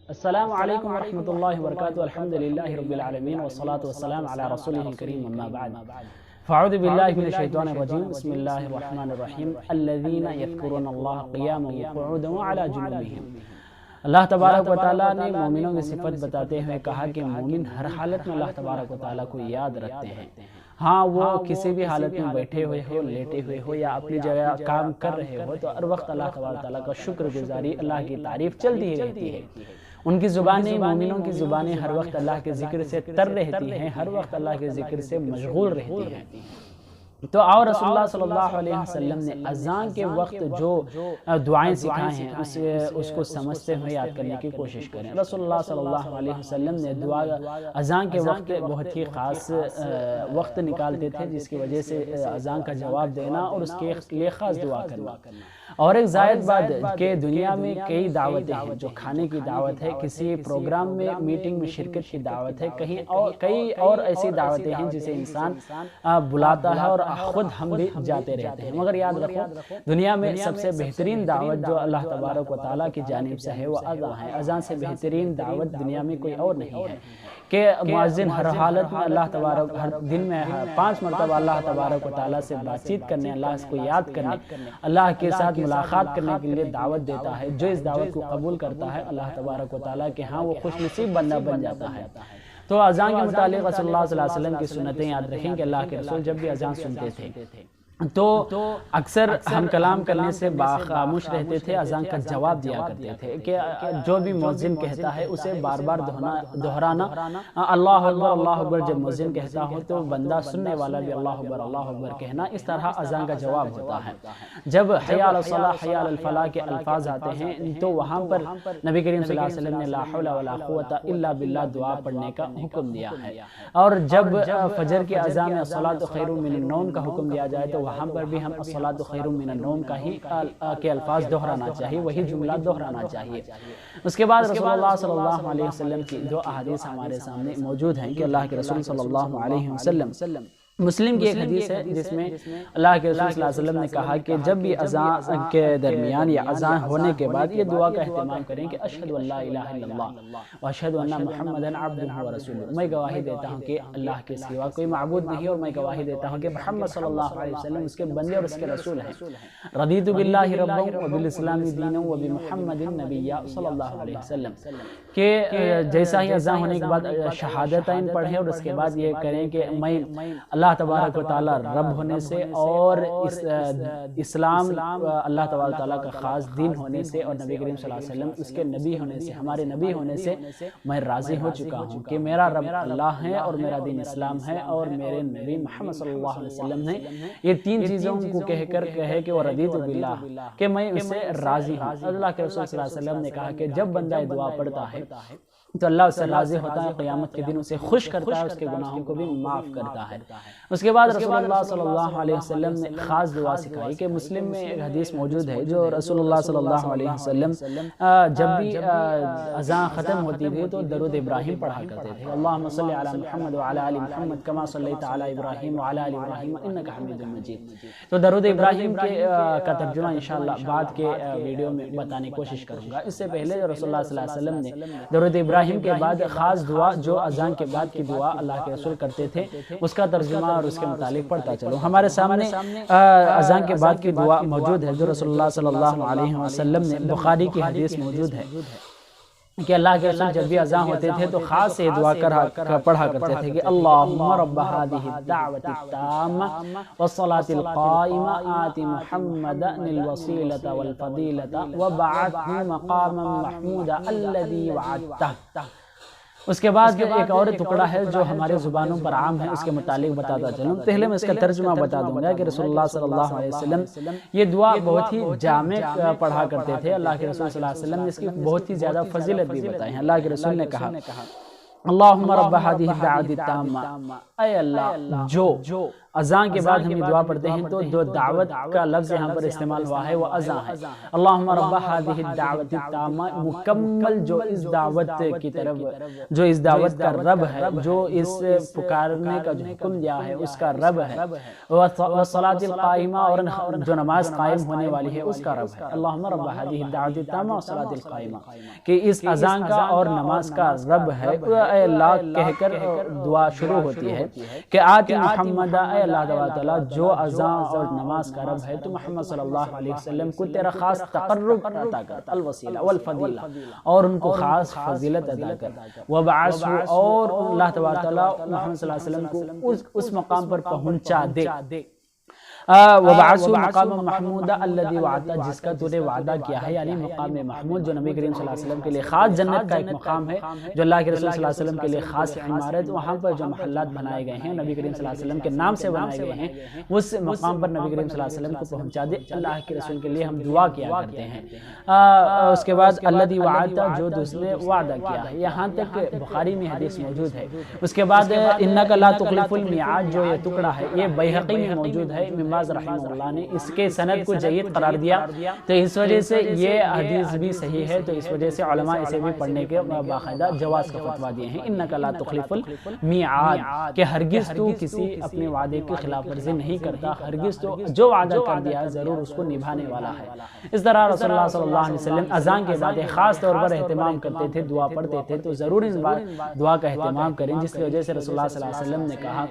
السلام علیکم ورحمۃ اللہ وبرکاتہ. الحمدللہ رب العالمین والصلاة والسلام علی رسولہ الکریم. اما بعد فاعوذ باللہ من الشیطان الرجیم. بسم اللہ الرحمن الرحیم. الذین یذکرون اللہ قیاما وقعودا وعلی جنوبہم. اللہ تبارک و تعالیٰ نے مومنوں کی صفت بتاتے ہوئے کہا کہ مومن ہر حالت میں اللہ تبارک و تعالیٰ کو یاد رکھتے ہیں. ہاں وہ کسی بھی حالت میں بیٹھے ہوئے ہو, لیٹے ہوئے ہو یا اپنی جگہ کام کر رہے ہو تو ہر وقت اللہ تبارک و تعالیٰ کا شکر گزاری, اللہ کی تعریف چلتی رہتی ہے. ان کی زبانیں, مومنوں کی زبانیں ہر وقت اللہ کے ذکر سے تر رہتی ہیں, ہر وقت اللہ کے ذکر سے مشغول رہتی ہیں. تو اور رسول اللہ صلی اللہ علیہ وسلم نے اذان کے وقت جو دعائیں سکھائے ہیں اس کو سمجھتے ہوئے یاد کرنے کی کوشش کریں. رسول اللہ صلی اللہ علیہ وسلم نے دعا اذان کے وقت بہت ہی خاص وقت نکالتے تھے, جس کی وجہ سے اذان کا جواب دینا اور اس کے لیے خاص دعا کرنا. اور ایک زائد بات کہ دنیا میں کئی دعوتیں ہیں, جو کھانے کی دعوت ہے, کسی پروگرام میں میٹنگ میں شرکت کی دعوت ہے, کئی اور ایسی دعوتیں ہیں جسے انسان بلاتا ہے اور خود ہم بھی جاتے رہتے ہیں. مگر یاد رکھو, دنیا میں سب سے بہترین دعوت جو اللہ تبارک و تعالیٰ کی جانب سے ہے وہ اذان ہے. اذان سے بہترین دعوت دنیا میں کوئی اور نہیں ہے کہ مؤذن ہر حالت میں اللہ تبارک, ہر دن میں 5 مرتبہ اللہ تبارک و تعالیٰ سے بات چیت کرنے, اللہ کو یاد کرنے, اللہ کے ساتھ ملاقات کرنے کے لیے دعوت دیتا ہے. جو اس دعوت کو قبول کرتا ہے اللہ تبارک و تعالیٰ کے ہاں وہ خوش نصیب بندہ بن جاتا ہے. تو اذان کے متعلق رسول اللہ صلی اللہ علیہ وسلم کی سنتیں یاد رکھیں کہ اللہ کے رسول جب بھی اذان سنتے تھے تو اکثر ہم کلام کرنے سے خاموش رہتے تھے, اذان کا جواب دیا کرتے تھے کہ جو بھی مؤذن کہتا ہے اسے بار بار دہرانا. اللہ اکبر اللہ اکبر جب مؤذن کہتا ہو تو بندہ سننے والا بھی اللہ اکبر کہنا. اس طرح اذان کا جواب ہوتا ہے. جب حی علی الصلاۃ حی علی الفلاح کے الفاظ آتے ہیں تو وہاں پر نبی کریم صلی اللہ علیہ وسلم نے لا حول ولا قوت الا باللہ دعا پڑھنے کا حکم دیا ہے. اور جب فجر کی اذان میں الصلاۃ خیر من النوم کا حکم دیا جائے تو وہاں پر بھی ہم الصلاۃ خیر من النوم کا ہی کے الفاظ دہرانا چاہیے, وہی جملہ دہرانا چاہیے. اس کے بعد رسول اللہ صلی اللہ علیہ وسلم کی دو احادیث ہمارے سامنے موجود ہیں کہ اللہ کے رسول صلی اللہ علیہ وسلم, مسلم کی ایک حدیث ہے جس میں اللہ کے رسول صلی اللہ علیہ وسلم نے کہا کہ جب بھی اذان کے درمیان یا اذان ہونے کے بعد یہ دعا کا اہتمام کریں کہ اشہد ان لا الہ الا اللہ واشہد ان محمدا عبدہ ورسولہ. میں گواہی دیتا ہوں کہ اللہ کے سوا کوئی معبود نہیں, اور میں گواہی دیتا ہوں کہ محمد صلی اللہ علیہ وسلم اس کے بندے اور اس کے رسول ہیں. رضیت باللہ ربا وبالاسلام دینا وبمحمد نبیا صلی اللہ علیہ وسلم. کہ جیسا ہی اذان ہونے کے بعد شہادتین پڑھیں اور اس کے بعد یہ کریں کہ میں اللہ تبارک و تعالیٰ رب ہونے سے اور اسلام اللہ تبارک و تعالیٰ کا خاص دین ہونے سے اور نبی کریم صلی اللہ علیہ وسلم اس کے نبی ہونے سے, ہمارے نبی ہونے سے میں راضی ہو چکا ہوں کہ میرا رب اللہ ہے اور میرا دین اسلام ہے اور میرے نبی محمد صلی اللہ علیہ وسلم نے. یہ 3 چیزوں کو کہے کہ وہ رضیت باللہ کہ میں اس سے راضی ہوں. اللہ کے رسول صلی اللہ علیہ وسلم نے کہا کہ جب بندہ دعا پڑھتا ہے تو اللہ اس سے راضی ہوتا ہے, قیامت کے دن اسے خوش کرتا ہے, اس کے گناہوں کو بھی معاف کرتا ہے. اس کے بعد رسول اللہ صلی اللہ علیہ وسلم نے خاص دعا سکھائی کہ مسلم میں ایک حدیث موجود ہے جو رسول اللہ صلی اللہ علیہ وسلم جب بھی اذان ختم ہوتی تھی تو درود ابراہیم پڑھا کرتے تھے. اللہم صلی علی محمد وعلی آل محمد کما صلیت علی ابراہیم وعلی آل ابراہیم انک حمید مجید. تو درود ابراہیم کا ترجمہ انشاءاللہ بعد کے ویڈیو میں بتانے کی کوشش کروں گا. اس سے پہلے رسول اللہ صلی اللہ علیہ وسلم نے درود ابراہیم کے بعد خاص دعا جو اذان کے بعد کی دعا اللہ کے رسول کرتے تھے اس کا ترجمہ اور اس کے متعلق پڑھتا چلو. ہمارے سامنے اذان کے بعد کی دعا موجود ہے جو رسول اللہ صلی اللہ علیہ وسلم نے, بخاری کی حدیث موجود ہے کہ اللہ کے رسول جب بھی اذان ہوتے تھے تو خاص یہ دعا پڑھا کرتے تھے کہ اللہم رب هذه الدعوة التامة والصلاة القائمة آت محمدا الوسیلة والفضیلة وبعثه مقاما محمودا الذي وعدته. اس کے بعد ایک اور ٹکڑا ہے جو ہمارے زبانوں پر عام ہے, اس کے متعلق بتاتا چلوں. پہلے میں اس کا ترجمہ بتا دوں گا کہ رسول اللہ صلی اللہ علیہ وسلم یہ دعا بہت ہی جامع پڑھا کرتے تھے. اللہ کے رسول صلی اللہ علیہ وسلم نے اس کی بہت ہی زیادہ فضیلت بھی بتائی ہے. اللہ کے رسول نے کہا اللہم رب هذه الدعوة التامة, اے اللہ جو اذان کے بعد ہم دعا پڑھتے ہیں تو جو دعوت کا لفظ یہاں پر استعمال ہوا ہے وہ اذان ہے. اللہم رب هذه الدعوت التامہ، مکمل جو اس دعوت کی طرف، جو اس دعوت کا رب ہے، جو اس پکارنے کا جو حکم دیا ہے اس کا رب ہے، والصلاۃ القائمہ، اور جو نماز قائم ہونے والی ہے اس کا رب ہے. اللہم رب هذه الدعوت التامہ والصلاۃ القائمہ، کہ اس اذان کا اور نماز کا رب ہے. اے اللہ کہہ کر دعا شروع ہوتی ہے کہ آتی محمد، اے اللہ تعالیٰ جو اذان اور نماز کا رب ہے تو محمد صلی اللہ علیہ وسلم کو تیرا خاص تقرب عطا کر، الوسیلہ والفضیلہ، اور ان کو خاص فضیلت عطا کر. وبعثہ، اور اللہ تعالیٰ محمد صلی اللہ علیہ وسلم کو اس مقام پر پہنچا دے. وبعثہ مقام محمود الذی وعدہ، جس کا تو نے وعدہ کیا ہے، یعنی مقام محمود جو نبی کریم صلی اللہ علیہ وسلم کے لیے خاص جنت کا ایک مقام ہے، جو اللہ کے رسول صلی اللہ علیہ وسلم کے لیے خاص عمارت، وہاں پر جو محلات بنائے گئے ہیں نبی کریم صلی اللہ علیہ وسلم کے نام سے بنائے گئے ہیں، اس مقام پر نبی کریم صلی اللہ علیہ وسلم کو پہنچا دے. اللہ کے رسول کے لیے ہم دعا کیا کرتے ہیں. اس کے بعد الذی وعدہ، جو اس نے وعدہ کیا ہے، یہاں تک بخاری میں حدیث موجود ہے. اس کے بعد انک لا تخلف المیعاد، جو یہ ٹکڑا ہے یہ بیہقی میں موجود ہے. امام رحمہ اللہ نے اس کے سند کو جید قرار دیا، تو اس وجہ سے یہ حدیث بھی صحیح ہے، تو اس وجہ سے علماء اسے بھی پڑھنے کے باقاعدہ جواز کا فتویٰ دیے ہیں. انک لا تخلف المیعاد، کہ ہرگز تو کسی اپنے وعدے کی خلاف ورزی نہیں کرتا، ہرگز تو جو وعدہ کر دیا ہے ضرور اس کو نبھانے والا ہے. اس طرح رسول اللہ صلی اللہ علیہ وسلم اذان کے بعد خاص طور پر اہتمام کرتے تھے، دعا پڑھتے تھے، تو ضرور اس دعا کا اہتمام کریں، جس کی وجہ سے رسول اللہ صلی اللہ علیہ وسلم نے کہا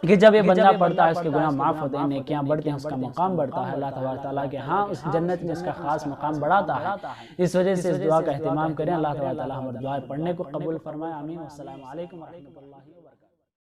کہ جب یہ بندہ پڑھتا ہے اس کے گناہ معاف ہوتے ہیں، نیکیاں بڑھتے ہیں، اس کا مقام بڑھتا ہے اللہ تبارک تعالیٰ کے ہاں اس جنت میں اس کا خاص مقام بڑھاتا ہے. اس وجہ سے اس دعا کا اہتمام کریں. اللہ تبارک تعالیٰ ہماری دعائیں پڑھنے کو قبول فرمائے. آمین. السلام علیکم ورحمۃ اللہ.